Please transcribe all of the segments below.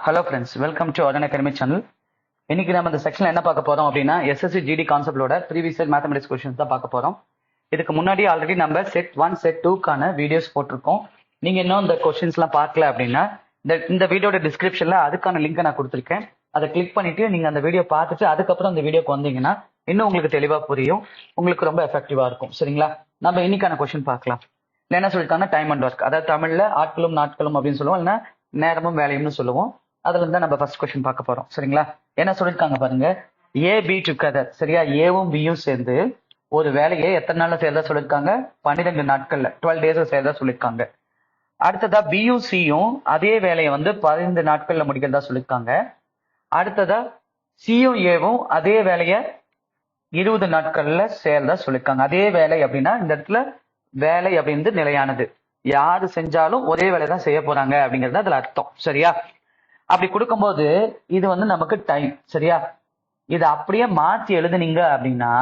Hello friends, welcome to Adan academy channel. இன்னைக்கு நம்ம இந்த செக்ஷன்ல என்ன பார்க்க போறோம் அப்படின்னா எஸ்எஸ்சி ஜிடி கான்செப்டோட ப்ரீவியஸ் இயர் மேத்தமெட்டிக்ஸ் கொஸ்டின்ஸ் தான் பார்க்க போறோம். இதுக்கு முன்னாடி ஆல்ரெடி நம்ம செட் 1 செட் 2க்கான வீடியோஸ் போட்டிருக்கோம். நீங்க இன்னும் இந்த கொஸ்டின்ஸ்லாம் பார்க்கல அப்படின்னா இந்த வீடியோட டிஸ்கிரிப்ஷன்ல அதுக்கான லிங்கை நான் கொடுத்துருக்கேன். அதை கிளிக் பண்ணிட்டு நீங்க அந்த வீடியோ பார்த்துட்டு அதுக்கப்புறம் அந்த வீடியோக்கு வந்தீங்கன்னா இன்னும் உங்களுக்கு தெளிவா புரியும், உங்களுக்கு ரொம்ப எஃபெக்டிவா இருக்கும். சரிங்களா? நம்ம இன்னைக்கான கொஸ்டின் பார்க்கலாம். இல்லை என்ன சொல்லியிருக்காங்க, டைம் அண்ட் ஒர்க், அதாவது தமிழ்ல ஆட்களும் நாட்களும் அப்படின்னு சொல்லுவோம், இல்லைன்னா நேரமும் வேலையும்னு சொல்லுவோம். அதுல இருந்து நம்ம ஃபர்ஸ்ட் கொஸ்டின் பார்க்க போறோம். சரிங்களா? என்ன சொல்லிருக்காங்க பாருங்க, ஏ பி டுகெதர். சரியா? ஏவும் பியும் சேர்ந்து ஒரு வேலையை எத்தனை நாள்ல செய்யறதா சொல்லிருக்காங்க? 12 நாட்கள்ல, 12 டேஸ்ல செய்யறதா சொல்லிருக்காங்க. அடுத்ததா பியும் சியும் அதே வேலையை 15 நாட்கள்ல முடிக்கிறதா சொல்லிருக்காங்க. அடுத்ததா சியும் ஏவும் அதே வேலையை 20 நாட்கள்ல செய்யறதா சொல்லிருக்காங்க. அதே வேலை அப்படின்னா இந்த இடத்துல வேலை அப்படின்றது நிலையானது, யாரு செஞ்சாலும் ஒரே வேலையை தான் செய்ய போறாங்க அப்படிங்கிறது அதுல அர்த்தம். சரியா? அப்படி கொடுக்கும்போது இது நமக்கு டைம். சரியா? இதை அப்படியே மாத்தி எழுதுனீங்க அப்படின்னா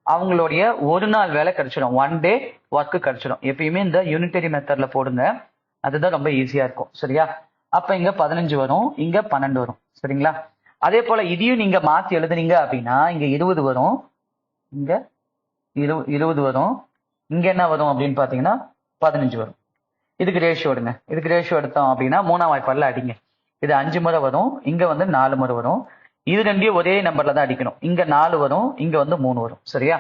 அவங்களுடைய ஒரு நாள் வேலை கிடைச்சிடும், 1 டே ஒர்க் கிடைச்சிடும். எப்பயுமே இந்த யூனிட்டரி மெத்தட்ல போடுங்க, அதுதான் ரொம்ப ஈஸியா இருக்கும். சரியா? அப்ப இங்க 15 வரும், இங்க 12 வரும். சரிங்களா? அதே போல இதையும் நீங்க மாத்தி எழுதுனீங்க அப்படின்னா இங்க 20 வரும், இங்க 20 வரும், இங்க என்ன வரும் அப்படின்னு பாத்தீங்கன்னா 15 வரும். இதுக்கு ரேஷியோ எடுங்க. இதுக்கு ரேஷியோ எடுத்தோம் அப்படின்னா 3ஆம் வாய்ப்பாடுல அடிங்க. இது 5 முறை வரும், இங்க 4 முறை வரும். இது ரெண்டையும் ஒரே நம்பர்ல தான் அடிக்கணும். இங்க 4 வரும், இங்க 3 வரும். சரியா?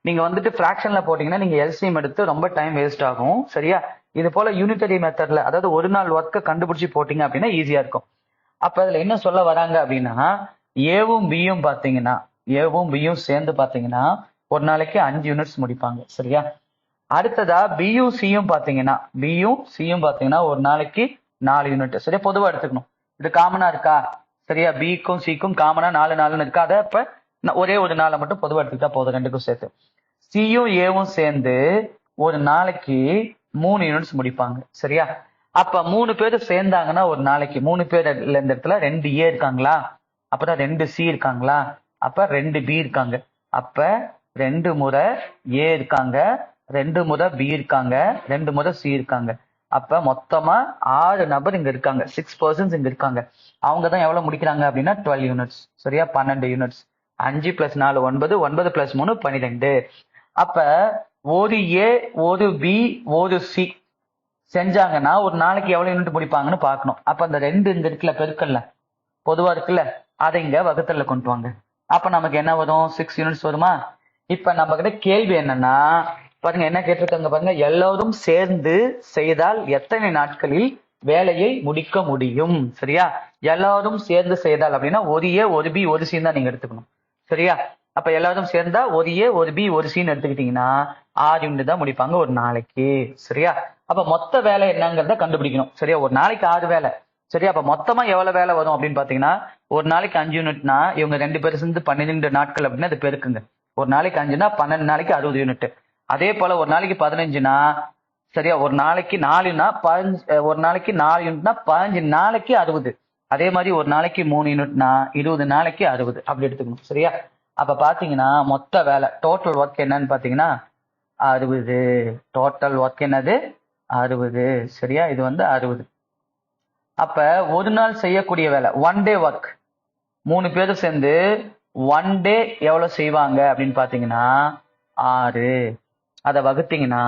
நீங்க பிராக்ஷன்ல போட்டீங்கன்னா நீங்க எல்சிஎம் எடுத்து ரொம்ப டைம் வேஸ்ட் ஆகும். சரியா? இது போல யூனிட்டரி மெத்தட்ல, அதாவது ஒரு நாள் ஒர்க்கை கண்டுபிடிச்சு போட்டீங்க அப்படின்னா ஈஸியா இருக்கும். அப்ப அதுல என்ன சொல்ல வராங்க அப்படின்னா ஏவும் பியும் பாத்தீங்கன்னா, ஏவும் பியும் சேர்ந்து பாத்தீங்கன்னா ஒரு நாளைக்கு 5 யூனிட்ஸ் முடிப்பாங்க. சரியா? அடுத்ததா பியும் சியும் பாத்தீங்கன்னா ஒரு நாளைக்கு 4 யூனிட். சரியா? பொதுவா எடுத்துக்கணும், இது காமனா இருக்கா? சரியா? பிக்கும் சிக்கும் காமனா 4 4 இருக்கா? அதை இப்ப ஒரே ஒரு நாளை மட்டும் பொதுவா எடுத்துக்கிட்டா போதும், ரெண்டுக்கும் சேர்த்து. சியும் ஏவும் சேர்ந்து ஒரு நாளைக்கு 3 யூனிட்ஸ் முடிப்பாங்க. சரியா? அப்ப 3 பேர் சேர்ந்தாங்கன்னா ஒரு நாளைக்கு 3 பேர் இந்த இடத்துல 2 ஏ இருக்காங்களா, அப்பதான் 2 சி இருக்காங்களா, அப்ப 2 பி இருக்காங்க. அப்ப 2 முறை ஏ இருக்காங்க, 2 முறை பி இருக்காங்க, 2 முறை சி இருக்காங்க. அப்ப மொத்தமா 6 நபர் இங்க இருக்காங்க, 6 பர்சன்ஸ் இங்க இருக்காங்க. அவங்க தான் எவ்வளவு முடிக்கிறாங்க அப்படின்னா 12 யூனிட்ஸ். சரியா? 12 யூனிட்ஸ். 5 + 4 9, 9 + 3 12. அப்ப ஒரு ஏ, ஒரு பி, ஒரு சி செஞ்சாங்கன்னா ஒரு நாளைக்கு எவ்வளவு யூனிட் முடிப்பாங்கன்னு பார்க்கணும். அப்ப அந்த 2 இங்க இருக்குல்ல, பெருக்கல்ல பொதுவா இருக்குல்ல, அதை இங்க வகுத்தல்ல கொண்டு வாங்க. அப்ப நமக்கு என்ன வரும்? 6 யூனிட்ஸ் வருமா? இப்ப நம்ம கிட்ட கேள்வி என்னன்னா பாருங்க, என்ன கேட்டிருக்காங்க பாருங்க, எல்லோரும் சேர்ந்து செய்தால் எத்தனை நாட்களில் வேலையை முடிக்க முடியும்? சரியா? எல்லாரும் சேர்ந்து செய்தால் அப்படின்னா ஒரு ஏ, ஒரு பி, ஒரு சி தான் நீங்க எடுத்துக்கணும். சரியா? அப்ப எல்லாரும் சேர்ந்தா ஒரு ஏ, ஒரு பி, ஒரு சின்னு எடுத்துக்கிட்டீங்கன்னா 6 யூனிட் தான் முடிப்பாங்க ஒரு நாளைக்கு. சரியா? அப்ப மொத்த வேலை என்னங்கிறத கண்டுபிடிக்கணும். சரியா? ஒரு நாளைக்கு 6 வேலை. சரியா? அப்ப மொத்தமா எவ்வளவு வேலை வரும் அப்படின்னு பாத்தீங்கன்னா ஒரு நாளைக்கு 5 யூனிட்னா இவங்க 2 பேரும் சேர்ந்து 12 நாட்கள் அப்படின்னா அது பெருக்குங்க. ஒரு நாளைக்கு 5னா 12 நாளைக்கு 60 யூனிட். அதே போல ஒரு நாளைக்கு 15னா, சரியா, ஒரு நாளைக்கு 4னா 15, ஒரு நாளைக்கு 4 யூனிட்னா 15 நாளைக்கு 60. அதே மாதிரி ஒரு நாளைக்கு 3 யூனிட்னா 20 நாளைக்கு 60 அப்படி எடுத்துக்கணும். சரியா? அப்ப பாத்தீங்கன்னா மொத்த வேலை டோட்டல் ஒர்க் என்னன்னு பாத்தீங்கன்னா 60. டோட்டல் ஒர்க் என்னது? 60. சரியா? இது 60. அப்ப ஒரு நாள் செய்யக்கூடிய வேலை 1 டே ஒர்க், 3 பேரும் சேர்ந்து 1 டே எவ்வளவு செய்வாங்க அப்படின்னு பாத்தீங்கன்னா 6. அதை வகுத்தீங்கன்னா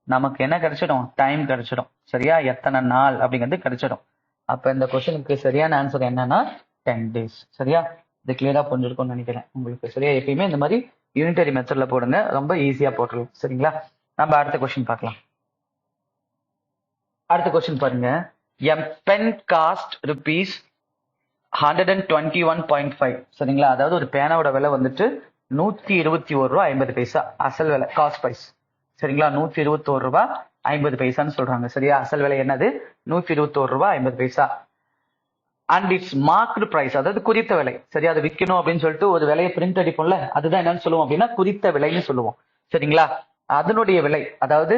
நமக்கு என்ன கிடைச்சிடும்? டைம் கிடைச்சிடும். சரியா? எத்தனை நாள் அப்படிங்கிறது கிடைச்சிடும். அப்ப இந்த கொஸ்டினுக்கு சரியான ஆன்சர் என்னன்னா 10 days. சரியா? இது கிளியரா புரிஞ்சிருக்கும்னு நினைக்கிறேன் உங்களுக்கு. சரியா? எப்பயுமே இந்த மாதிரி யூனிட்டரி மெத்தட்ல போடுங்க, ரொம்ப ஈஸியா போட்டுருவோம். சரிங்களா? நம்ம அடுத்த கொஸ்டின் பார்க்கலாம். அடுத்த கொஸ்டின் பாருங்க, எம் பென் காஸ்ட் rupees 121.5. சரிங்களா? அதாவது ஒரு பேனாவோட விலை 121 ரூபா 50 பைசா அசல் விலை, காஸ்ட் பிரைஸ். சரிங்களா? 121 ரூபா 50 பைசான்னு சொல்றாங்க. சரியா? அசல் விலை என்னது? 121 ரூபா 50 பைசா. அண்ட் இட்ஸ் மார்க்டு பிரைஸ், அதாவது குறித்த விலை. சரியா? அது விற்கணும் அப்படின்னு சொல்லிட்டு ஒரு விலையை பிரிண்ட் அடிப்போம்ல, அதுதான் என்னன்னு சொல்லுவோம் அப்படின்னா குறித்த விலைன்னு சொல்லுவோம். சரிங்களா? அதனுடைய விலை, அதாவது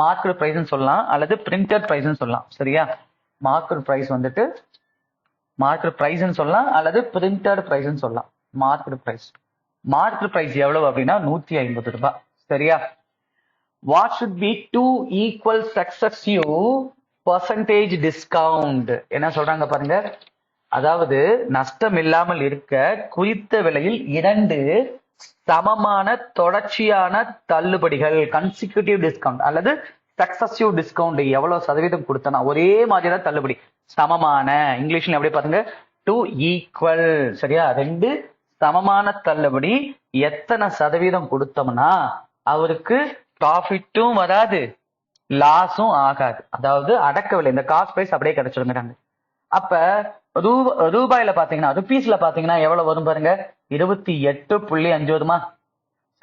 மார்க்டு பிரைஸ்ன்னு சொல்லலாம் அல்லது பிரிண்டட் பிரைஸ்ன்னு சொல்லலாம். சரியா? மார்க்டு பிரைஸ் மார்க்கெட் பிரைஸ்ன்னு சொல்லலாம் அல்லது பிரிண்டட் பிரைஸ்ன்னு சொல்லலாம். மார்க்கெட் பிரைஸ் எவ்வளவு அப்படின்னா 150 ரூபாய். சரியா? What should be 2 equal successive percentage discount என்ன சொல்றாங்க பாருங்க. அதாவது நஷ்டம் இல்லாமல் இருக்க குறித்த விலையில் 2 சமமான தொடர்ச்சியான தள்ளுபடிகள், கன்சிக்யூட்டிவ் டிஸ்கவுண்ட் அல்லது சக்சசிவ் டிஸ்கவுண்ட், எவ்வளவு சதவீதம் கொடுத்தனா ஒரே மாதிரியான தள்ளுபடி, சமமான, இங்கிலீஷ்ல எப்படி பாருங்க, டு ஈக்குவல். சரியா, 2 சமமான தள்ளுபடி எத்தனை சதவீதம் கொடுத்தோம்னா அவருக்கு ப்ராஃபிட்டும் வராது, லாஸும் ஆகாது. அதாவது அடக்க விலை, இந்த காஸ்ட் பிரைஸ் அப்படியே கிடைச்சிருங்கிறாங்க. அப்ப ரூபாயில பாத்தீங்கன்னா, ருபீஸ்ல பாத்தீங்கன்னா எவ்வளவு வரும் பாருங்க, 28.5 வருமா.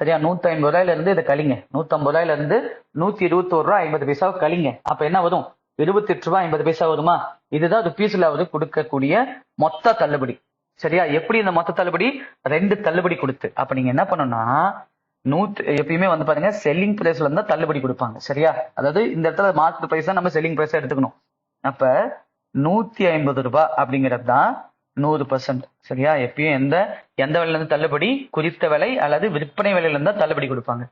சரியா, 150 ரூபாயில இருந்து இதை கழிங்க, 150 ரூபாயில இருந்து 121 ரூபாய் 50 பைசா கழிங்க. அப்ப என்ன வரும், 28 ரூபாய் 50 பைசா வருமா. இதுதான் ருபீஸ்ல அவர் கொடுக்கக்கூடிய மொத்த தள்ளுபடி. சரியா, எப்படி இந்த மொத்த தள்ளுபடி, 2 தள்ளுபடி கொடுத்து. அப்ப நீங்க என்ன பண்ணணும்னா, எப்பயுமே வந்து பாருங்க செல்லிங் பிரைஸ்ல இருந்தா தள்ளுபடி கொடுப்பாங்க. சரியா, அதாவது இந்த இடத்துல மார்க்கெட் பிரைஸ் தான் நம்ம செல்லிங் பிரைஸா எடுத்துக்கணும். அப்ப 150 ரூபாய் அப்படிங்கிறது தான் 100%. சரியா, எப்பயும் எந்த விலையில இருந்து தள்ளுபடி, குறித்த விலை அல்லது விற்பனை விலையில இருந்தா தள்ளுபடி கொடுப்பாங்க.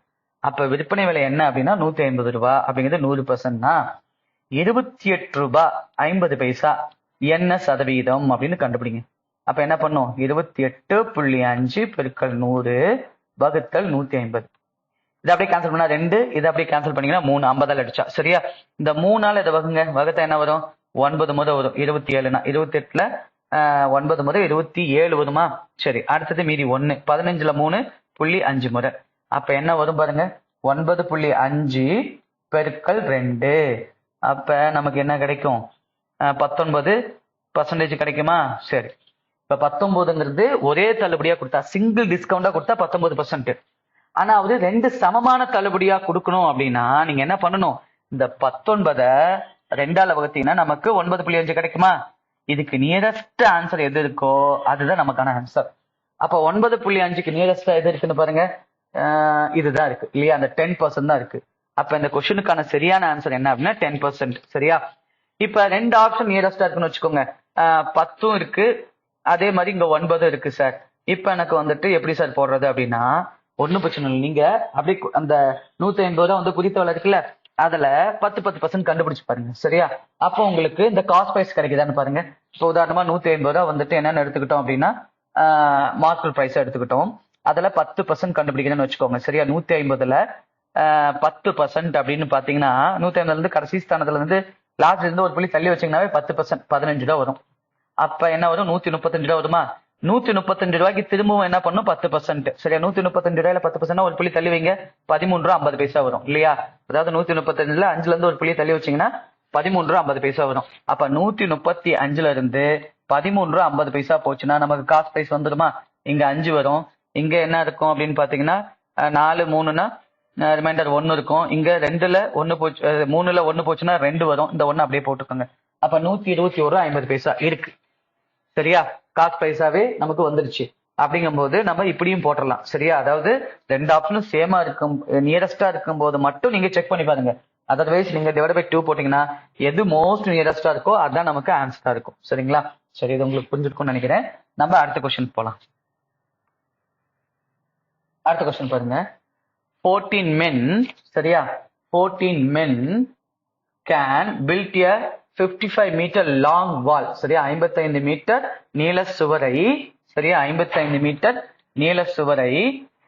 அப்ப விற்பனை விலை என்ன அப்படின்னா 150 ரூபாய் அப்படிங்கிறது 100%னா 28 ரூபாய் 50 பைசா என்ன சதவீதம் அப்படின்னு கண்டுபிடிங்க. அப்ப என்ன பண்ணும், 28.5 பெருக்கல் 100 வகுத்தல் 150. இதை அப்படியே கேன்சல் பண்ணா 2, இதை அப்படியே கேன்சல் பண்ணீங்கன்னா 3, 50 அடிச்சா. சரியா, இந்த 3 இதை வகுங்க, வகுத்தா என்ன வரும், 9 முறை வரும், 27னா 28ல 9 முறை 27 வருமா. சரி, அடுத்தது மீதி 1, 15ல 3.5 முறை. அப்ப என்ன வரும் பாருங்க, 9.5 பெருக்கல் 2. அப்ப நமக்கு என்ன கிடைக்கும், 19% கிடைக்குமா. சரி, இப்ப 19ங்கிறது ஒரே தள்ளுபடியா கொடுத்தா, சிங்கிள் டிஸ்கவுண்டா கொடுத்தா 19%. ஆனா அவரு 2 சமமான தள்ளுபடியா கொடுக்கணும் அப்படின்னா நீங்க என்ன பண்ணணும், இந்த 19 2ஆல வகுத்தீங்கன்னா நமக்கு 9.5 கிடைக்குமா. இதுக்கு நியரஸ்ட் ஆன்சர் எது இருக்கோ அதுதான் நமக்கான ஆன்சர். அப்ப 9.5க்கு நியரஸ்டா எது இருக்குன்னு பாருங்க, இதுதான் இருக்கு இல்லையா, அந்த 10% தான் இருக்கு. அப்ப இந்த கொஸ்டினுக்கான சரியான ஆன்சர் என்ன அப்படின்னா 10%. சரியா, இப்ப 2 ஆப்ஷன் நியரஸ்டா இருக்குன்னு வச்சுக்கோங்க, 10 இருக்கு, அதே மாதிரி இங்க 9 இருக்கு சார். இப்ப எனக்கு வந்துட்டு எப்படி சார் போடுறது அப்படின்னா, ஒன்னும் பிரச்சனை இல்லை, நீங்க அப்படி அந்த 150 ரூபா வந்து குறித்த விலை இருக்குல்ல, அதுல 10% கண்டுபிடிச்சு பாருங்க. சரியா, அப்போ உங்களுக்கு இந்த காஸ்ட் பிரைஸ் கிடைக்குதான்னு பாருங்க. இப்போ உதாரணமா 150 ரூபா வந்துட்டு என்னன்னு எடுத்துக்கிட்டோம் அப்படின்னா மார்க்கெட் பிரைஸ் எடுத்துக்கிட்டோம், அதுல 10% கண்டுபிடிக்கணும்னு வச்சுக்கோங்க. சரியா, 150ல 10% அப்படின்னு பாத்தீங்கன்னா 150ல இருந்து கடைசி ஸ்தானத்துல இருந்து லாஸ்ட்ல இருந்து ஒரு புள்ளி தள்ளி வச்சீங்கன்னாவே 10% 15 ரூபா வரும். அப்ப என்ன வரும், 135 ரூபா வருமா. 135 ரூபாய்க்கு திரும்பவும் என்ன பண்ணும், 10%. சரியா, 135 ரூபாயில 10% ஒரு புள்ளி தள்ளி வைங்க, 13 ரூபா 50 பைசா வரும் இல்லையா. அதாவது 135ல 5ல இருந்து ஒரு புள்ளி தள்ளி வச்சீங்கன்னா 13 ரூபா 50 பைசா வரும். அப்ப 135ல இருந்து 13 ரூபா 50 பைசா போச்சுன்னா நமக்கு காஸ்ட் பிரைஸ் வந்துருமா. இங்க 5 வரும், இங்க என்ன இருக்கும் அப்படின்னு பாத்தீங்கன்னா 4 3னா ரிமைண்டர் 1 இருக்கும், இங்க 2ல 1 போச்சு, 3ல 1 போச்சுன்னா 2 வரும், இந்த 1 அப்படியே போட்டுக்கோங்க. அப்ப 121 ரூபா 50 பைசா இருக்கு. சரியா, காஸ்ட் பிரைஸாவே நமக்கு வந்துருச்சு. அப்படிங்கும் போது நம்ம இப்படியும் போட்டுடலாம். சரியா, அதாவது 2 ஆப்ஷனும் சேமா இருக்கும், நியரஸ்டா இருக்கும் போது மட்டும் நீங்க செக் பண்ணி பாருங்க. அதர்வைஸ் நீங்க டிவைட் பை 2 போட்டீங்கன்னா எது மோஸ்ட் நியரஸ்டா இருக்கோ அதுதான் நமக்கு ஆன்சரா இருக்கும். சரிங்களா, சரி, இது உங்களுக்கு புரிஞ்சிருக்கும்னு நினைக்கிறேன். நம்ம அடுத்த கொஸ்டின் போலாம். அடுத்த கொஸ்டின் பாருங்க, 14 men, சரியா, 14 men can build a 55 metre long wall. சரியா, 55 மீட்டர் நீள சுவரை, சரியா, 55 மீட்டர் நீள சுவரை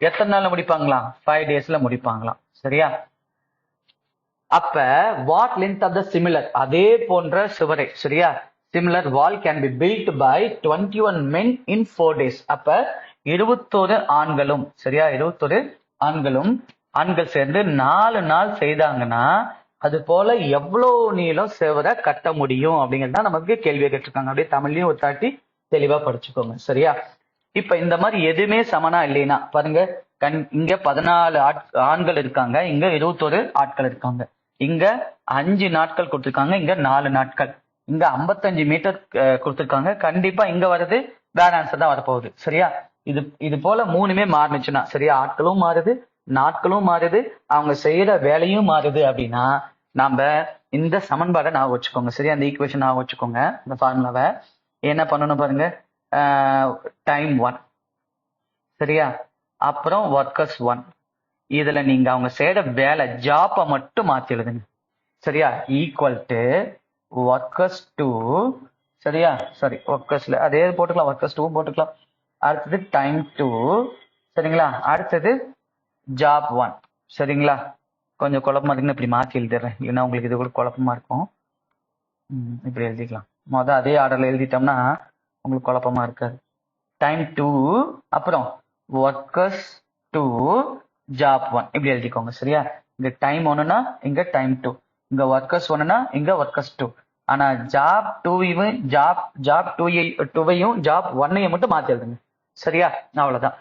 எத்தனை நாள்ல முடிப்பாங்களாம், 5 daysல முடிப்பாங்களாம். சரியா, அப்ப what length of the similar, அதே போன்ற சுவரை, சரியா, similar wall can be built by 21 men in 4 days. அப்ப 21 ஆண்களும், சரியா, 21 ஆண்கள் சேர்ந்து 4 நாள் செய்தாங்கன்னா அது போல எவ்வளவு நீளம் சுவரை கட்ட முடியும் அப்படிங்கிறது தான் நமக்கு கேள்வியை கேட்டிருக்காங்க. அப்படியே தமிழ்லயும் ஒரு தாட்டி தெளிவா படிச்சுக்கோங்க. சரியா, இப்ப இந்த மாதிரி எதுவுமே சமனா இல்லைன்னா பாருங்க, இங்க 14 ஆண்கள் இருக்காங்க, இங்க 21 ஆட்கள் இருக்காங்க, இங்க 5 நாட்கள் கொடுத்திருக்காங்க, இங்க 4 நாட்கள், இங்க 55 மீட்டர் கொடுத்திருக்காங்க. கண்டிப்பா இங்க வர்றது வேற ஆன்சர் தான் வரப்போகுது. சரியா, இது போல 3மே மாறுனுச்சுன்னா, சரியா, ஆட்களும் மாறுது, நாட்களும் மாறுது, அவங்க செய்யற வேலையும் மாறுது அப்படின்னா நாம இந்த சமன்பாடை நான் வச்சுக்கோங்க. சரியா, அந்த ஈக்குவேஷன் நான் வச்சுக்கோங்க. இந்த ஃபார்முலாவை என்ன பண்ணணும் பாருங்க, டைம் 1, சரியா, அப்புறம் ஒர்க்கர்ஸ் 1, இதுல நீங்க அவங்க செய்யற வேலை ஜாப்பை மட்டும் மாத்தி எழுதுங்க. சரியா, ஈக்குவல் டு ஒர்க்கர்ஸ் டூ, சரியா? சாரி, ஒர்க்கர்ஸ்ல அதே போட்டுக்கலாம், ஒர்க்கர்ஸ் டூ போட்டுக்கலாம். அடுத்தது டைம் டூ, சரிங்களா? அடுத்தது ஜாப் ஒன், சரிங்களா? கொஞ்சம் குழப்பமா இருக்குன்னு இப்படி மாற்றி எழுதிடுறேன், இல்லைன்னா உங்களுக்கு இது கூட குழப்பமா இருக்கும். இப்படி எழுதிக்கலாம். அதே ஆர்டர்ல எழுதிட்டோம்னா உங்களுக்கு குழப்பமா இருக்காது. டைம் டூ, அப்புறம் ஒர்க்கர்ஸ் டூ, ஜாப் ஒன், இப்படி எழுதிக்கோங்க, சரியா? இங்க டைம் ஒன்னுனா இங்க டைம் டூ, இங்க ஒர்க்கர்ஸ் ஒன்னுனா இங்க ஒர்க்கர்ஸ் டூ. ஆனா ஜாப் டூவையும் ஜாப் ஒன்னையும் மட்டும் மாத்தி எழுதுங்க, சரியா? அவ்வளவுதான்.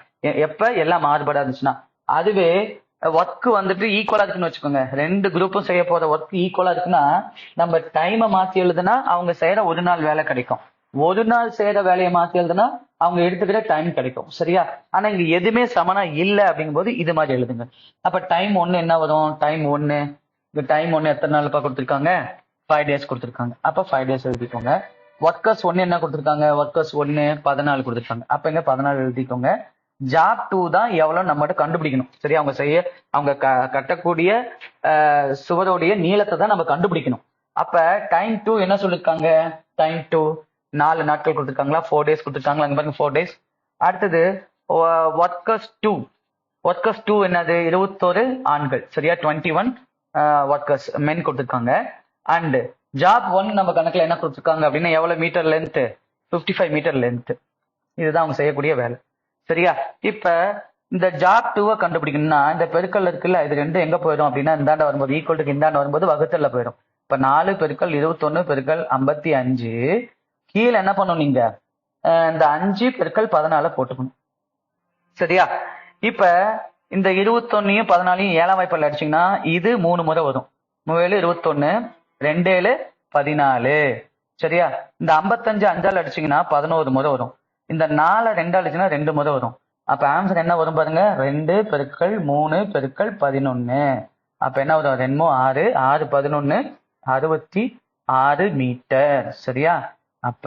எப்ப எல்லாம் மாறுபடா இருந்துச்சுன்னா. அதுவே ஒர்க் வந்துட்டு ஈக்குவலா இருக்குன்னு வச்சுக்கோங்க, ரெண்டு குரூப்பும் செய்ய போற ஒர்க் ஈக்குவலா இருக்குன்னா நம்ம டைமை மாத்தி எழுதுனா அவங்க செய்யற ஒரு நாள் வேலை கிடைக்கும், ஒரு நாள் செய்யற வேலையை மாத்தி எழுதுனா அவங்க எடுத்துக்கிற டைம் கிடைக்கும், சரியா? ஆனா இங்க எதுவுமே சமனா இல்ல அப்படிங்கும் போது இது மாதிரி எழுதுங்க. அப்ப டைம் ஒன்னு என்ன வரும்? டைம் ஒன்னு, இந்த டைம் ஒன்னு எத்தனை நாள் கொடுத்துருக்காங்க? 5 days கொடுத்துருக்காங்க. அப்ப 5 days எழுதிக்கோங்க. ஒர்க்கர்ஸ் ஒன்னு என்ன கொடுத்துருக்காங்க? ஒர்க்கர்ஸ் ஒன்னு 14 கொடுத்துருக்காங்க. அப்ப இங்க 14 எழுதிக்கோங்க. ஜாப் டூ தான் எவ்வளவு நம்ம கண்டுபிடிக்கணும், சரியா? அவங்க கட்டக்கூடிய சுவருடைய நீளத்தை தான் நம்ம கண்டுபிடிக்கணும். அப்ப டைம் டூ என்ன சொல்லிருக்காங்க? டைம் டூ 4 நாட்கள் கொடுத்துருக்காங்களா? 4 days கொடுத்துருக்காங்களா? அங்க பாருங்க 4 days. அடுத்தது ஒர்க்கர்ஸ் டூ என்னது? 21 ஆண்கள், சரியா? 21 ஒர்க்கர்ஸ் மென் கொடுத்துருக்காங்க. அண்ட் ஜாப் ஒன் நம்ம கணக்குல என்ன கொடுத்துருக்காங்க அப்படின்னா எவ்வளவு மீட்டர் லென்த்? 55 metre length. இதுதான் அவங்க செய்யக்கூடிய வேலை, சரியா? இப்ப இந்த ஜாப் டூவை கண்டுபிடிக்கணும்னா இந்த பெருக்கல் இருக்குல்ல, இது ரெண்டு எங்க போயிடும் அப்படின்னா இந்தாண்ட வரும்போது ஈக்குவல் இந்தாண்ட வரும்போது வகுத்தல்ல போயிடும். இப்ப 4 பெருக்கல் 21 பெருக்கல் 55, கீழே என்ன பண்ணும் நீங்க இந்த 5 பெருக்கல் 14 போட்டுக்கணும், சரியா? இப்ப இந்த 21 14 7ஆம் வாய்ப்பால் அடிச்சீங்கன்னா இது 3 முறை வரும். 7 21, 2 14, சரியா? இந்த 55 5ஆல் அடிச்சீங்கன்னா 11 முறை வரும். இந்த 4 2 அடிச்சுன்னா 2 முறை வரும். அப்ப ஆன்சர் என்ன வரும் பாருங்க, 2 பெருக்கல் 3 பெருக்கல் 11. அப்ப என்ன வரும்? 2 6, 6 11, 66 மீட்டர், சரியா? அப்ப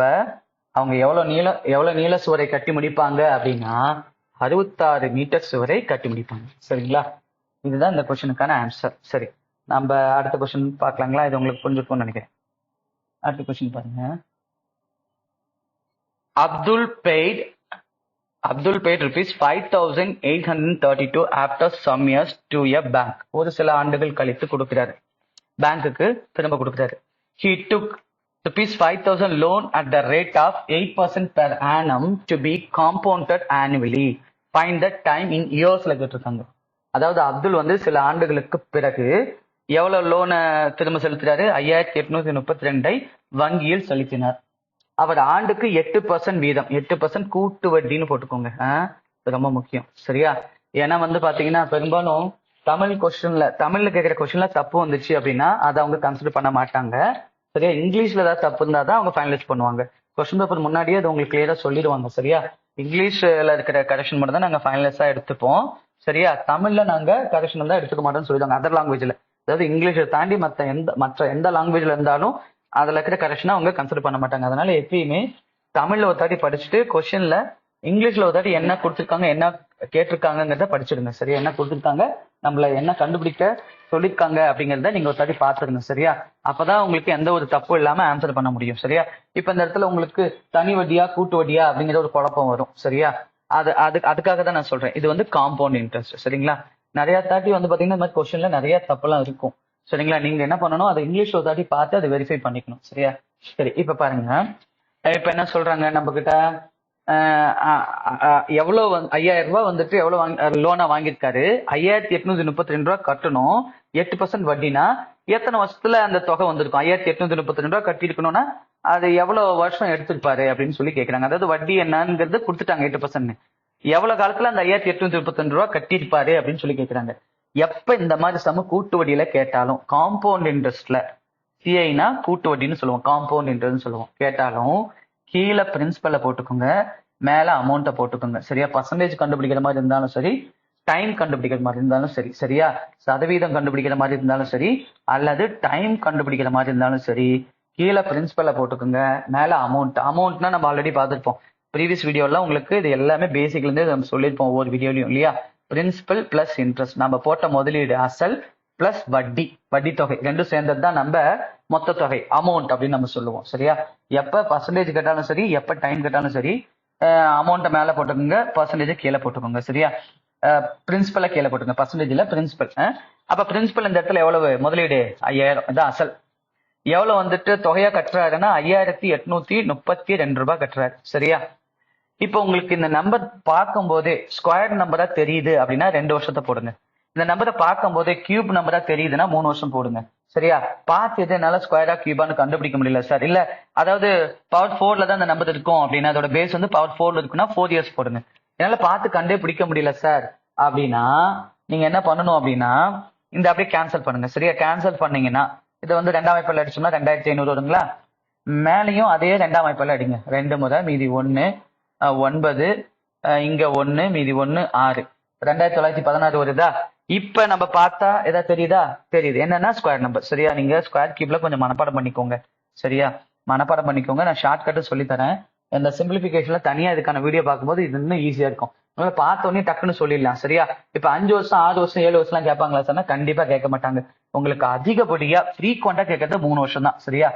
அவங்க எவ்வளவு நீள சுவரை கட்டி முடிப்பாங்க அப்படின்னா 66 மீட்டர் சுவரை கட்டி முடிப்பாங்க, சரிங்களா? இதுதான் இந்த கொஸ்டினுக்கான ஆன்சர். சரி, நம்ம அடுத்த கொஸ்டின் பார்க்கலாங்களா? இது உங்களுக்கு புரிஞ்சிருக்கும்னு நினைக்கிறேன். அடுத்த கொஸ்டின் பாருங்க. Abdul paid rupees 5,832 after some years to a bank. ஒரு சில ஆண்டுகள் கழித்து கொடுக்கிறாரு, பேங்க்குக்கு திரும்ப கொடுக்கிறாரு. He took rupees 5,000 loan at the rate of 8% per annum to be compounded annually. Find the time in yearsல கேட்டிருக்காங்க. அதாவது அப்துல் சில ஆண்டுகளுக்கு பிறகு எவ்வளவு லோனை திரும்ப செலுத்துறாரு? 5,832 வங்கியில் செலுத்தினார். அவர் ஆண்டுக்கு 8% வீதம், 8% கூட்டு வட்டின்னு போட்டுக்கோங்க, ரொம்ப முக்கியம், சரியா? ஏன்னா பாத்தீங்கன்னா பெரும்பாலும் தமிழ்ல கேட்கிற கொஸ்டின்ல தப்பு வந்துச்சு அப்படின்னா அதை அவங்க கன்சிடர் பண்ண மாட்டாங்க, சரியா? இங்கிலீஷ்ல ஏதாவது தப்பு இருந்தா தான் அவங்க ஃபைனலைஸ் பண்ணுவாங்க. கொஸ்டின் பேப்பர் முன்னாடியே அது உங்களுக்கு கிளியரா சொல்லிடுவாங்க, சரியா? இங்கிலீஷ்ல இருக்கிற கரெக்ஷன் மட்டும் தான் நாங்க ஃபைனலைஸா எடுத்துப்போம், சரியா? தமிழ்ல நாங்க கரெக்ஷன் தான் எடுத்துக்க மாட்டோம்னு சொல்லிடுவாங்க. அதர் லாங்குவேஜ்ல, அதாவது இங்கிலீஷை தாண்டி மற்ற எந்த லாங்குவேஜ்ல இருந்தாலும் அதுல இருக்கிற கரெக்ஷனை அவங்க கன்சிடர் பண்ண மாட்டாங்க. அதனால எப்பயுமே தமிழ்ல ஒரு தாட்டி படிச்சுட்டு கொஸ்டின்ல இங்கிலீஷ்ல ஒரு தாட்டி என்ன கொடுத்துருக்காங்க, என்ன கேட்டிருக்காங்கிறத படிச்சிடுங்க, சரியா? என்ன கொடுத்துருக்காங்க, நம்மள என்ன கண்டுபிடிக்க சொல்லியிருக்காங்க அப்படிங்கிறத நீங்க ஒரு தாட்டி பாத்துருங்க, சரியா? அப்பதான் உங்களுக்கு எந்த ஒரு தப்பு இல்லாம ஆன்சர் பண்ண முடியும், சரியா? இப்ப இந்த இடத்துல உங்களுக்கு தனி வட்டியா கூட்டு வட்டியா அப்படிங்கிற ஒரு குழப்பம் வரும், சரியா? அதுக்காக தான் நான் சொல்றேன், இது காம்பவுண்ட் இன்ட்ரெஸ்ட், சரிங்களா? நிறைய தாட்டி பாத்தீங்கன்னா இந்த மாதிரி கொஸ்டின்ல நிறைய தப்புலாம் இருக்கும், சரிங்களா? நீங்க என்ன பண்ணணும், அதை இங்கிலீஷ்ல ஒரு தாட்டி பார்த்து அதை வெரிஃபை பண்ணிக்கணும், சரியா? சரி, இப்ப பாருங்க. இப்ப என்ன சொல்றாங்க நம்ம கிட்ட, எவ்வளவு 5,000 ரூபாய் எவ்வளவு லோனா வாங்கியிருக்காரு, 5,832 ரூபாய் கட்டணும், 8% வட்டினா எத்தனை வருஷத்துல அந்த தொகை வந்திருக்கும்? 5,832 ரூபாய் கட்டி இருக்கணும்னா அது எவ்வளவு வருஷம் எடுத்திருப்பாரு அப்படின்னு சொல்லி கேட்கறாங்க. அதாவது வட்டி என்னங்கிறது கொடுத்துட்டாங்க 8%, எவ்வளவு காலத்துல அந்த 5,832 ரூபாய் கட்டியிருப்பாரு அப்படின்னு சொல்லி கேட்கறாங்க. எப்ப இந்த மாதிரி சம கூட்டு வட்டியில கேட்டாலும், காம்பவுண்ட் இன்ட்ரெஸ்ட்ல, சிஐனா கூட்டு வட்டின்னு சொல்லுவோம், காம்பவுண்ட் இன்ட்ரெஸ்ட் சொல்லுவோம், கேட்டாலும் கீழே பிரின்சிபலை போட்டுக்கோங்க, மேல அமௌண்ட்டை போட்டுக்கோங்க, சரியா? பர்சன்டேஜ் கண்டுபிடிக்கிற மாதிரி இருந்தாலும் சரி, டைம் கண்டுபிடிக்கிற மாதிரி இருந்தாலும் சரி, சரியா? சதவீதம் கண்டுபிடிக்கிற மாதிரி இருந்தாலும் சரி, அல்லது டைம் கண்டுபிடிக்கிற மாதிரி இருந்தாலும் சரி, கீழே பிரின்சிபலை போட்டுக்கோங்க, மேல அமௌண்ட்னா நம்ம ஆல்ரெடி பார்த்துருப்போம் ப்ரீவியஸ் வீடியோல. உங்களுக்கு இது எல்லாமே பேசிக்ல இருந்து நம்ம சொல்லியிருப்போம் ஒவ்வொரு வீடியோலையும், இல்லையா? பிரின்சிபல் பிளஸ் இன்ட்ரெஸ்ட், நம்ம போட்ட முதலீடு அசல் பிளஸ் வட்டி, வட்டி தொகை ரெண்டும் சேர்ந்தது தான் நம்ம மொத்த தொகை அமௌண்ட் அப்படின்னு நம்ம சொல்லுவோம். சரியா? எப்ப பர்சன்டேஜ் கேட்டாலும் சரி, எப்ப டைம் கேட்டாலும் சரி, அமௌண்ட்டை மேல போட்டுக்கோங்க, பர்சன்டேஜ் கீழே போட்டுக்கோங்க. சரியா? பிரின்சிபலை கீழே போட்டுக்கோங்க, பர்சன்டேஜ்ல பிரின்சிபல். அப்ப பிரின்சிபல் இந்த இடத்துல எவ்வளவு? முதலீடு 5000, இதான் அசல். எவ்வளவு வந்துட்டு தொகையா கட்டுறாருன்னா 5832 ரூபாய் கட்டுறாரு. சரியா? இப்போ உங்களுக்கு இந்த நம்பர் பார்க்கும் போதே ஸ்கொயர் நம்பரா தெரியுது அப்படின்னா 2 வருஷத்தை போடுங்க. இந்த நம்பரை பார்க்கும் போதே கியூப் நம்பரா தெரியுதுன்னா 3 வருஷம் போடுங்க. சரியா? பார்த்து எது என்னால ஸ்கொயரா கியூபான்னு கண்டுபிடிக்க முடியல சார், இல்ல அதாவது பவர் 4ல தான் இந்த நம்பர் இருக்கும் அப்படின்னா அதோட பேஸ் வந்து பவர் 4ல இருக்குன்னா 4 இயர்ஸ் போடுங்க. என்னால பார்த்து கண்டே பிடிக்க முடியல சார் அப்படின்னா நீங்க என்ன பண்ணணும் அப்படின்னா இந்த அப்படியே கேன்சல் பண்ணுங்க. சரியா? கேன்சல் பண்ணீங்கன்னா இதை வந்து 2ஆம் வாய்ப்பால அடிச்சோம்னா 2500 வருங்களா? மேலையும் அதே 2ஆம் வாய்ப்பால அடிங்க. 2 முறை மீதி 1 9, இங்க 1 மீதி 1 6, 2916 வருதா? இப்ப நம்ம பார்த்தா ஏதாவது தெரியுதா? தெரியுது. என்னன்னா ஸ்கொயர் நம்பர். சரியா? நீங்க ஸ்கொயர் கியூப்ல கொஞ்சம் மனப்பாடம் பண்ணிக்கோங்க. சரியா? மனப்பாடம் பண்ணிக்கோங்க. நான் ஷார்ட் கட்டு சொல்லி தரேன். இந்த சிம்பிளிபிகேஷன்ல தனியா இதுக்கான வீடியோ பார்க்கும்போது இது இன்னும் ஈஸியா இருக்கும். உங்களை பார்த்த உடனே டக்குன்னு சொல்லிடலாம். சரியா? இப்ப 5 வருஷம் 6 வருஷம் 7 வருஷம் எல்லாம் கேட்பாங்களா சொன்னா கண்டிப்பா கேட்க மாட்டாங்க. உங்களுக்கு அதிகப்படியா ஃப்ரீக்வெண்டா கேட்கறது 3 வருஷம் தான். சரியா?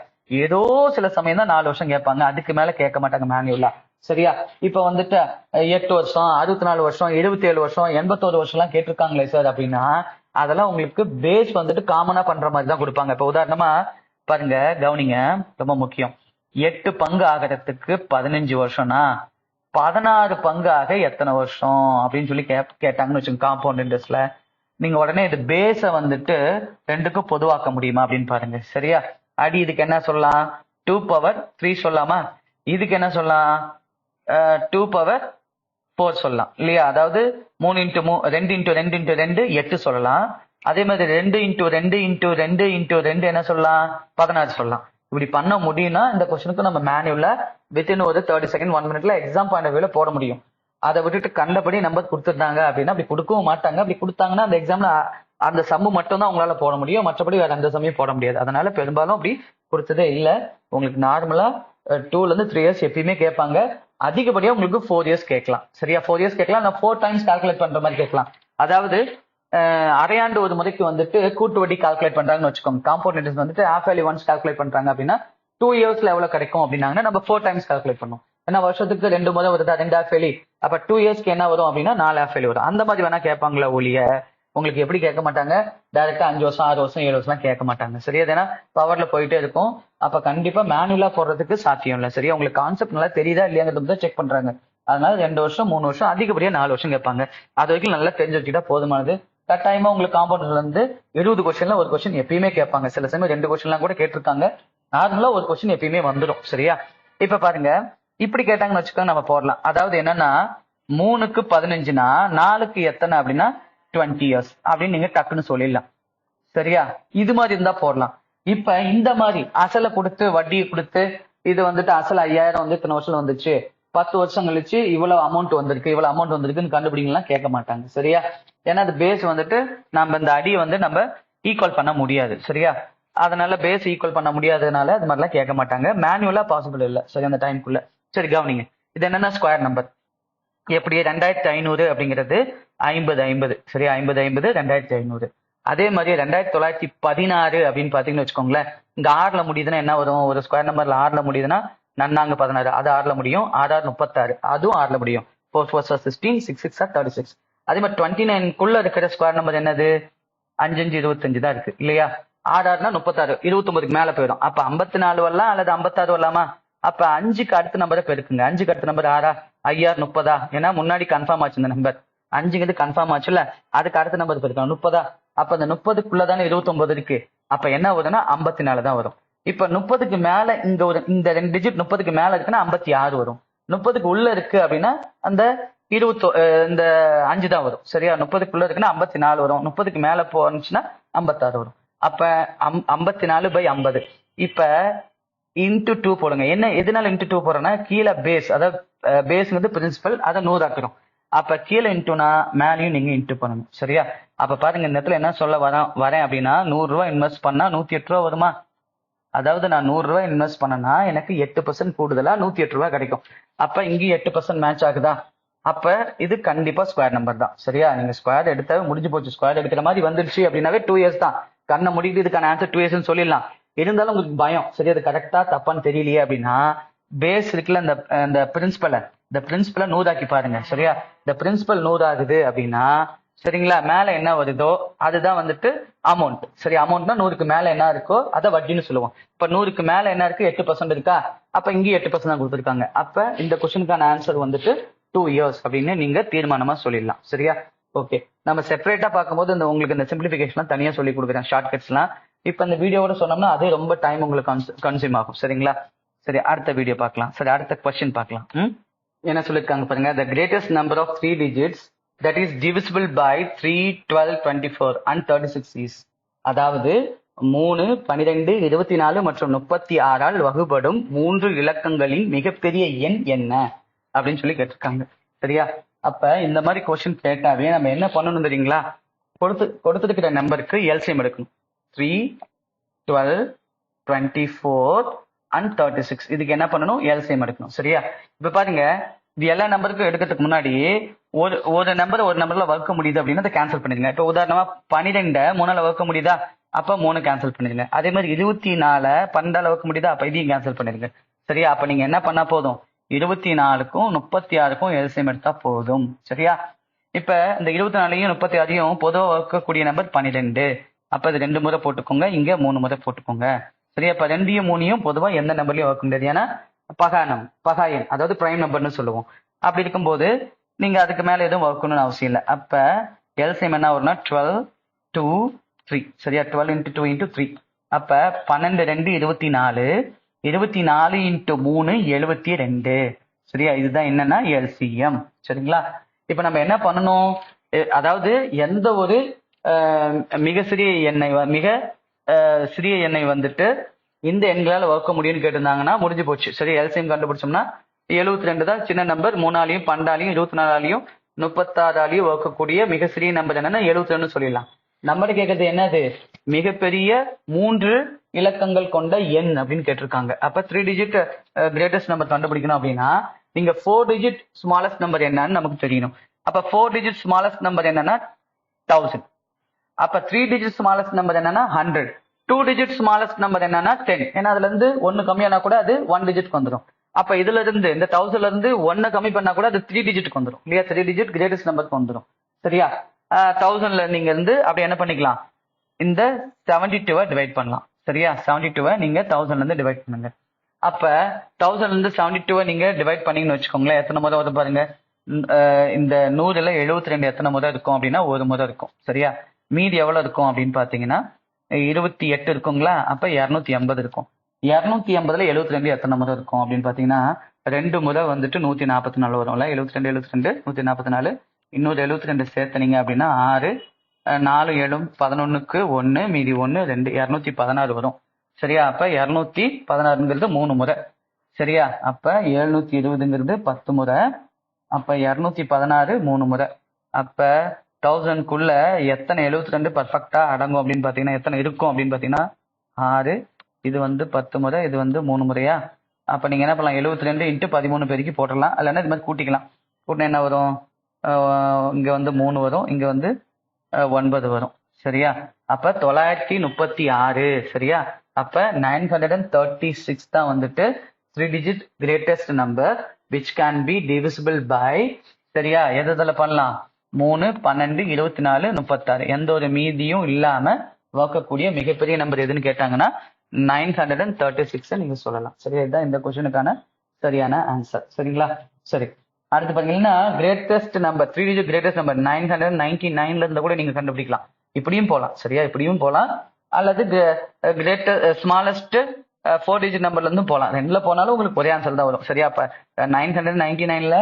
ஏதோ சில சமயம் தான் 4 வருஷம் கேட்பாங்க, அதுக்கு மேல கேட்க மாட்டாங்க மேனுவலா. சரியா? இப்ப வந்துட்டு 8 வருஷம் 64 வருஷம் 77 வருஷம் 81 வருஷம் எல்லாம் கேட்டிருக்காங்களே சார் அப்படின்னா அதெல்லாம் உங்களுக்கு பேஸ் வந்துட்டு காமனா பண்ற மாதிரி தான் கொடுப்பாங்க. இப்ப உதாரணமா பாருங்க, கவனிங்க, ரொம்ப முக்கியம். 8 பங்கு ஆகிறதுக்கு 15 வருஷம்னா 16 பங்கு ஆக எத்தனை வருஷம் அப்படின்னு சொல்லி கேட்டாங்கன்னு வச்சுக்கோங்க காம்பவுண்ட் இன்ட்ரெஸ்ட்ல. நீங்க உடனே இது பேஸ வந்துட்டு 2க்கும் பொதுவாக்க முடியுமா அப்படின்னு பாருங்க. சரியா? அடி இதுக்கு என்ன சொல்லலாம்? 2 பவர் 3 சொல்லலாமா? இதுக்கு என்ன சொல்லலாம்? 2 பவர் 4 சொல்லலாம் இல்லையா? அதாவது 3 இன்ட்டு 2 இன்ட்டு 2 இன்ட்டு 2 8 சொல்லலாம். அதே மாதிரி 2 இன்ட்டு 2 இன்ட்டு 2 இன்ட்டு 2 என்ன சொல்லலாம்? 16 சொல்லலாம். இப்படி பண்ண முடியும்னா இந்த கொஸ்டினுக்கு நம்ம மேனுவல்ல வித்தின் ஒரு 30 செகண்ட் 1 மினிட்ல எக்ஸாம் பாயிண்ட் ஆஃப் வியூல போட முடியும். அதை விட்டுட்டு கண்டபடி நம்பர் கொடுத்துருந்தாங்க அப்படின்னா அப்படி கொடுக்கவும் மாட்டாங்க. அப்படி கொடுத்தாங்கன்னா அந்த எக்ஸாம்ல அந்த சம்மு மட்டும் தான் உங்களால போட முடியும், மற்றபடி வேற எந்த சமயம் போட முடியாது. அதனால பெரும்பாலும் அப்படி கொடுத்ததே இல்லை. உங்களுக்கு நார்மலா 2ல இருந்து 3 இயர்ஸ் எப்பயுமே கேட்பாங்க. அதிகப்படியா உங்களுக்கு 4 இயர்ஸ் கேட்கலாம். சரியா? 4 இயர்ஸ் கேட்கலாம். நான் 4 டைம்ஸ் கால்குலேட் பண்ற மாதிரி கேட்கலாம். அதாவது அரையாண்டு ஒரு முறைக்கு வந்துட்டு கூட்டு வட்டி கால்குலேட் பண்றாங்கன்னு வச்சுக்கோங்க. காம்பவுண்ட் இன்ட்ரெஸ்ட் வந்துட்டு half yearly ஒன்ஸ் கால்குலேட் பண்றாங்க அப்படின்னா 2 இயர்ஸ்ல எவ்வளவு கிடைக்கும் அப்படின்னாங்கன்னா நம்ம 4 டைம்ஸ் கால்குலேட் பண்ணுவோம். ஏன்னா வருஷத்துக்கு 2 முறை வருதா, 2 half yearly. அப்ப 2 இயர்ஸ்க்கு என்ன வரும் அப்படின்னா 4 half yearly வரும். அந்த மாதிரி வேணா கேட்பாங்களா ஒழிய உங்களுக்கு எப்படி கேட்க மாட்டாங்க, டைரக்டா 5 வருஷம் 6 வருஷம் 7 வருஷம் கேட்க மாட்டாங்க. சரியா? ஏன்னா பவர்ல போயிட்டே இருக்கும். அப்ப கண்டிப்பா மேனுவலா போடுறதுக்கு சாத்தியம் இல்லை. சரியா? உங்களுக்கு கான்செப்ட் நல்லா தெரியுதா இல்லையாங்கிறது செக் பண்றாங்க. அதனால 2 வருஷம் 3 வருஷம் அதிகப்படியா 4 வருஷம் கேட்பாங்க. அது வரைக்கும் நல்லா தெரிஞ்சு வச்சுக்கிட்டா போதுமானது. கட்டாயமா உங்களுக்கு காம்பவுண்ட்ல இருந்து 20 கொஸ்டின்ல ஒரு கொஸ்டின் எப்பயுமே கேட்பாங்க. சில சமயம் 2 கொஸ்டின்லாம் கூட கேட்டிருக்காங்க. நார்மலா ஒரு கொஸ்டின் எப்பயுமே வந்துடும். சரியா? இப்ப பாருங்க, இப்படி கேட்டாங்கன்னு வச்சுக்கோங்க, நம்ம போடலாம். அதாவது என்னன்னா 3க்கு 15னா 4க்கு எத்தனை அப்படின்னா 20 இயர்ஸ் அப்படின்னு நீங்க டக்குன்னு சொல்லிடலாம். சரியா? இது மாதிரி இருந்தா போடலாம். இப்ப இந்த மாதிரி அசலை கொடுத்து வட்டியை கொடுத்து இது வந்துட்டு அசல் 5000 வந்து இத்தனை வருஷம் வந்துச்சு, 10 வருஷம் கழிச்சு இவ்வளவு அமௌண்ட் வந்திருக்குன்னு கண்டுபிடிக்கலாம் கேட்க மாட்டாங்க. சரியா? ஏன்னா அது பேஸ் வந்துட்டு நம்ம இந்த அடியை வந்து நம்ம ஈக்குவல் பண்ண முடியாது. சரியா? அதனால பேஸ் ஈக்குவல் பண்ண முடியாததுனால அது மாதிரிலாம் கேட்க மாட்டாங்க. மேனுவலா பாசிபிள் இல்லை. சரி, அந்த டைம்குள்ள. சரி, கவனிங்க, இது என்னன்னா ஸ்கொயர் நம்பர். எப்படி 2500 அப்படிங்கிறது 50 சரி, 50 2500. அதே மாதிரி 2916 அப்படின்னு பாத்தீங்கன்னு வச்சுக்கோங்களேன். இங்க 6ல முடியுதுன்னா என்ன வரும்? ஒரு ஸ்கொயர் நம்பர்ல 6ல முடியுதுன்னா நன்னாங்க 16, அது 6ல முடியும். 6 36, அதுவும் 6ல முடியும். 4 4 16, 6 6 36. அதே மாதிரி 29க்குள்ள இருக்கிற ஸ்கொயர் நம்பர் என்னது? 5 5 25 தான் இருக்கு இல்லையா? 6 6னா 36, 29க்கு மேல போயிடும். அப்ப 54 வரலாம் அல்லது 56 வரலாமா? அப்ப 5க்கு அடுத்த நம்பரை பெருக்குங்க. 5க்கு அடுத்த நம்பர் 6 ஐஆர் 30. ஏன்னா முன்னாடி கன்ஃபார்ம் ஆச்சு இந்த நம்பர். 5ங்கிறது கன்ஃபார்ம் ஆச்சுல்ல, அதுக்கு அடுத்த நம்பர் பெருக்கணும் 30. அப்ப அந்த 30க்குள்ளதானே 29 இருக்கு. அப்ப என்ன வருதுன்னா 54 தான் வரும். இப்ப 30க்கு மேல இந்த 2 டிஜிட் 30க்கு மேல இருக்குன்னா 56 வரும். 30க்கு உள்ள இருக்கு அப்படின்னா அந்த இந்த 5 தான் வரும். சரியா? 30க்குள்ள இருக்குன்னா 54 வரும். 30க்கு மேல போனுச்சுன்னா 56 வரும். அப்ப 54/50. இப்ப இன்டு 2 போடுங்க. என்ன எதனால இன்டு 2 போடுறோம்னா கீழே பேஸ், அதாவது பேஸ்ங்கிறது பிரின்சிபல், அதை 100 ஆக்குறோம். அப்ப கீழே இன்டுனா மேலையும் நீங்க இன்டு பண்ணணும். சரியா? அப்ப பாருங்க, இந்த இடத்துல என்ன சொல்ல வரேன் அப்படின்னா 100 ரூபாய் இன்வெஸ்ட் பண்ணா 108 ரூபா வருமா? அதாவது நான் 100 ரூபாய் இன்வெஸ்ட் பண்ணனா எனக்கு 8% கூடுதலா 108 ரூபாய் கிடைக்கும். அப்ப இங்கேயும் 8% மேட்ச் ஆகுதா? அப்ப இது கண்டிப்பா ஸ்கொயர் நம்பர் தான். சரியா? நீங்க ஸ்கொயர் எடுத்த முடிஞ்சு போச்சு. ஸ்கொயர் எடுக்கிற மாதிரி வந்துருச்சு அப்படின்னாவே 2 இயர்ஸ் தான். கண்ணை முடிட்டு இதுக்கான ஆன்சர் 2 இயர்ஸ் சொல்லிடலாம். இருந்தாலும் உங்களுக்கு பயம், சரி அது கரெக்டா தப்பான்னு தெரியலையே அப்படின்னா பேஸ் இருக்குல்ல, இந்த பிரின்சிபலை, இந்த பிரின்சிபலை 100 ஆக்கி பாருங்க. சரியா? இந்த பிரின்சிபல் 100 ஆகுது அப்படின்னா சரிங்களா, மேல என்ன வருதோ அதுதான் வந்துட்டு அமௌண்ட். சரி, அமௌண்ட்னா 100க்கு மேல என்ன இருக்கோ அதை வட்டின்னு சொல்லுவோம். இப்ப 100க்கு மேல என்ன இருக்கு, 8% இருக்கா, அப்ப இங்கேயும் 8% தான் கொடுத்துருக்காங்க. அப்ப இந்த கொஸ்டினுக்கான ஆன்சர் வந்துட்டு 2 இயர்ஸ் அப்படின்னு நீங்க தீர்மானமா சொல்லிடலாம். சரியா? ஓகே, நம்ம செப்பரேட்டா பார்க்கும்போது இந்த உங்களுக்கு இந்த சிம்பிளிபிகேஷன் தனியா சொல்லி கொடுக்குறேன், ஷார்ட்கட்ஸ் எல்லாம். இப்ப இந்த வீடியோட சொன்னோம்னா அதே ரொம்ப டைம் உங்களுக்கு கன்சியூம் ஆகும். சரிங்களா? சரி, அடுத்த வீடியோ பார்க்கலாம். சரி, அடுத்த கொஸ்டின் பார்க்கலாம். என்ன சொல்லிருக்காங்க பாருங்க. The greatest number of 3 digits that is divisible by 3, 12, 24 and 36 is, அதாவது 3, 12, 24 மற்றும் 36 வகுப்படும் 3 இலக்கங்களின் மிகப்பெரிய எண் என்ன அப்படின்னு சொல்லி கேட்டிருக்காங்க. சரியா? அப்ப இந்த மாதிரி கொஸ்டின் கேட்டாவே நம்ம என்ன பண்ணணும் தெரியுங்களா, கொடுத்துருக்கிற நம்பருக்கு எல்சிஎம் எடுக்கணும். 3, 12, 24 and 36, இதுக்கு என்ன பண்ணணும், எல்சிஎம் எடுக்கணும். சரியா? இப்ப பாருங்க, இது எல்லா நம்பருக்கும் எடுக்கிறதுக்கு முன்னாடி ஒரு நம்பர்ல வகுக்க முடியுது அப்படின்னா அதை கேன்சல் பண்ணிடுங்க. இப்ப உதாரணமா 12 3ஆல வகுக்க முடியுதா, அப்ப 3 கேன்சல் பண்ணிடுங்க. அதே மாதிரி 24 12ஆல வகுக்க முடியுதா, அப்ப இதையும் கேன்சல் பண்ணிடுங்க. சரியா? அப்ப நீங்க என்ன பண்ணா போதும், 24க்கும் 36க்கும் எல்சிஎம் எடுத்தா போதும். சரியா? இப்ப இந்த 24யும் 36யும் பொதுவாக வகுக்கக்கூடிய நம்பர் 12. அப்ப இது 2 முறை போட்டுக்கோங்க, இங்க 3 முறை போட்டுக்கோங்க. சரியா? இப்ப 2யும் 3யும் பொதுவா எந்த நம்பர்லயும் வகுக்க முடியாது, ஏன்னா பகா எண், அதாவது பிரைம் நம்பர்னு சொல்லுவோம். அப்படி இருக்கும்போது நீங்க அதுக்கு மேல எதுவும் வகுக்கணும்னு அவசியம் இல்லை. அப்ப எல்சிஎம் என்ன வரும்னா 12, 2, 3. சரியா? 12 × 2 × 3. அப்ப 12, 2, 24, 24 × 3 72. சரியா? இதுதான் என்னன்னா எல்சிஎம். சரிங்களா? இப்ப நம்ம என்ன பண்ணணும், அதாவது எந்த ஒரு மிக சிறிய எண்ணெய் வந்துட்டு இந்த எண்களால் வகுக்க முடியும்னு கேட்டிருந்தாங்கன்னா முடிஞ்சு போச்சு. சரி, எல்சிஎம் கண்டுபிடிச்சோம்னா 72 தான் சின்ன நம்பர். 3ஆலையும் 12ஆலையும் 24ஆலையும் 36ஆலையும் வகுக்கக்கூடிய மிக சிறிய நம்பர் என்னன்னா 72 சொல்லிடலாம். நம்பர் கேட்கறது என்னது, மிகப்பெரிய 3 இலக்கங்கள் கொண்ட எண் அப்படின்னு கேட்டிருக்காங்க. அப்ப 3 டிஜிட் கிரேட்டஸ்ட் நம்பர் கண்டுபிடிக்கணும் அப்படின்னா நீங்க 4 டிஜிட் ஸ்மாலஸ்ட் நம்பர் என்னன்னு நமக்கு தெரியணும். அப்ப 4 டிஜிட் ஸ்மாலஸ்ட் நம்பர் என்னன்னா 1000. அப்ப 3 டிஜிட் ஸ்மாலஸ்ட் நம்பர் என்னன்னா 100. 2 டிஜிட் ஸ்மாலஸ்ட் நம்பர் என்னன்னா 10. ஏன்னா அதுல இருந்து 1 கம்மியானா கூட அது 1 டிஜிட்க்கு வந்துடும். அப்ப இதுல இருந்து இந்த 1000ல இருந்து 1 கம்மி பண்ணா கூட அது 3 டிஜிட்க்கு வந்துடும் இல்லையா, 3 டிஜிட் கிரேட்டஸ்ட் நம்பருக்கு வந்துடும். சரியா? 1000ல நீங்க இருந்து அப்படி என்ன பண்ணிக்கலாம், இந்த 72 டிவைட் பண்ணலாம். சரியா? 72 நீங்க 1000ல இருந்து டிவைட் பண்ணுங்க. அப்ப 1000ல இருந்து 72 நீங்க டிவைட் பண்ணீங்கன்னு வச்சுக்கோங்களேன், எத்தனை முறை வரும் பாருங்க. இந்த 100ல 72 எத்தனை முறை இருக்கும் அப்படின்னா 1 முறை இருக்கும். சரியா? மீதி எவ்வளவு இருக்கும் அப்படின்னு பாத்தீங்கன்னா 28 இருக்குங்களா, அப்ப 280 இருக்கும். 280ல 72 எத்தனை முறை இருக்கும் அப்படின்னு பாத்தீங்கன்னா 2 முறை வந்துட்டு 144 வரும்ல. 72 72 144, இன்னொரு 72 சேர்த்தனீங்க அப்படின்னா 6, 4 7 11க்கு 1, மீதி 1 2, 216 வரும். சரியா? அப்ப 216ங்கிறது 3 முறை. சரியா? அப்ப 720ங்கிறது 10 முறை. அப்ப 216 3 முறை. அப்ப 1000க்குள்ள எத்தனை 72 பர்ஃபெக்டா அடங்கும் அப்படின்னு பாத்தீங்கன்னா எத்தனை இருக்கும் அப்படின்னு பாத்தீங்கன்னா 6, இது வந்து 10 முறை, இது வந்து 3 முறையா. அப்ப நீங்க என்ன பண்ணலாம், 72 × 13 பெருக்கி போட்டுடலாம். இல்லைன்னா இது மாதிரி கூட்டிக்கலாம். கூட்டினா என்ன வரும், இங்க வந்து 3 வரும், இங்க வந்து 9 வரும். சரியா? அப்ப 936. சரியா? அப்ப 936 தான் வந்துட்டு 3 digit greatest number which can be divisible by, சரியா, எதுல பண்ணலாம், 3, 12, 24, 36 எந்த ஒரு மீதியும் இல்லாம வகுக்கக்கூடிய மிகப்பெரிய நம்பர் எதுன்னு கேட்டாங்கன்னா 936 நீங்க சொல்லலாம். சரியா? இதுதான் இந்த கொஸ்டினுக்கான சரியான ஆன்சர். சரிங்களா? சரி, அடுத்து பாத்தீங்கன்னா greatest number 3 digit greatest number 999ல இருந்து கூட நீங்க கண்டுபிடிக்கலாம். இப்படியும் போலாம். சரியா? இப்படியும் போலாம். அல்லது ஸ்மாலஸ்ட் 4 டிஜிட் நம்பர்ல இருந்தும் போலாம். ரெண்டுல போனாலும் உங்களுக்கு ஒரே ஆன்சர் தான் வரும். சரியா? அப்ப 999ல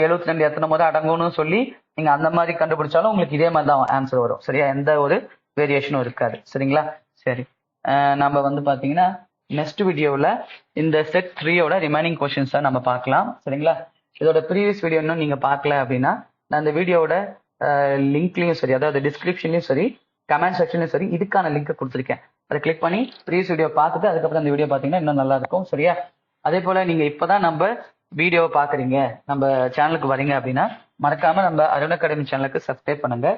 72 எத்தனை முறை அடங்கும்னு சொல்லி நீங்க அந்த மாதிரி கண்டுபிடிச்சாலும் உங்களுக்கு இதே மாதிரி தான் ஆன்சர் வரும். சரியா? எந்த ஒரு வேரியேஷனும் இருக்காது. சரிங்களா? சரி, நம்ம வந்து பாத்தீங்கன்னா நெக்ஸ்ட் வீடியோவில் இந்த செட் 3யோட ரிமைனிங் கொஸ்டின்ஸ் தான் நம்ம பார்க்கலாம். சரிங்களா? இதோட ப்ரீவியஸ் வீடியோ இன்னும் நீங்க பார்க்கல அப்படின்னா நான் இந்த வீடியோட லிங்க்லயும் சரி, அதாவது டிஸ்கிரிப்ஷன்லயும் சரி, கமெண்ட் செக்ஷன்லயும் சரி இதுக்கான லிங்க் கொடுத்துருக்கேன். அதை கிளிக் பண்ணி ப்ரீவியஸ் வீடியோ பார்த்துட்டு அதுக்கப்புறம் இந்த வீடியோ பார்த்தீங்கன்னா இன்னும் நல்லா இருக்கும். சரியா? அதே போல நீங்க இப்பதான் நம்ம வீடியோவை பாக்குறீங்க, நம்ம சேனலுக்கு வரீங்க அப்படின்னா மறக்காம நம்ம அருண் அகாடமி சேனலுக்கு சப்ஸ்கிரைப் பண்ணுங்க.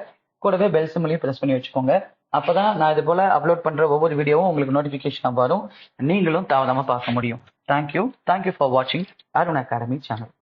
கூடவே பெல் சிம்பலையும் பிரஸ் பண்ணி வச்சுக்கோங்க. அப்பதான் நான் இது போல அப்லோட் பண்ற ஒவ்வொரு வீடியோவும் உங்களுக்கு நோட்டிபிகேஷன் வரும். நீங்களும் தாமதமா பார்க்க முடியும். தேங்க்யூ ஃபார் வாட்சிங் அருண் அகாடமி சேனல்.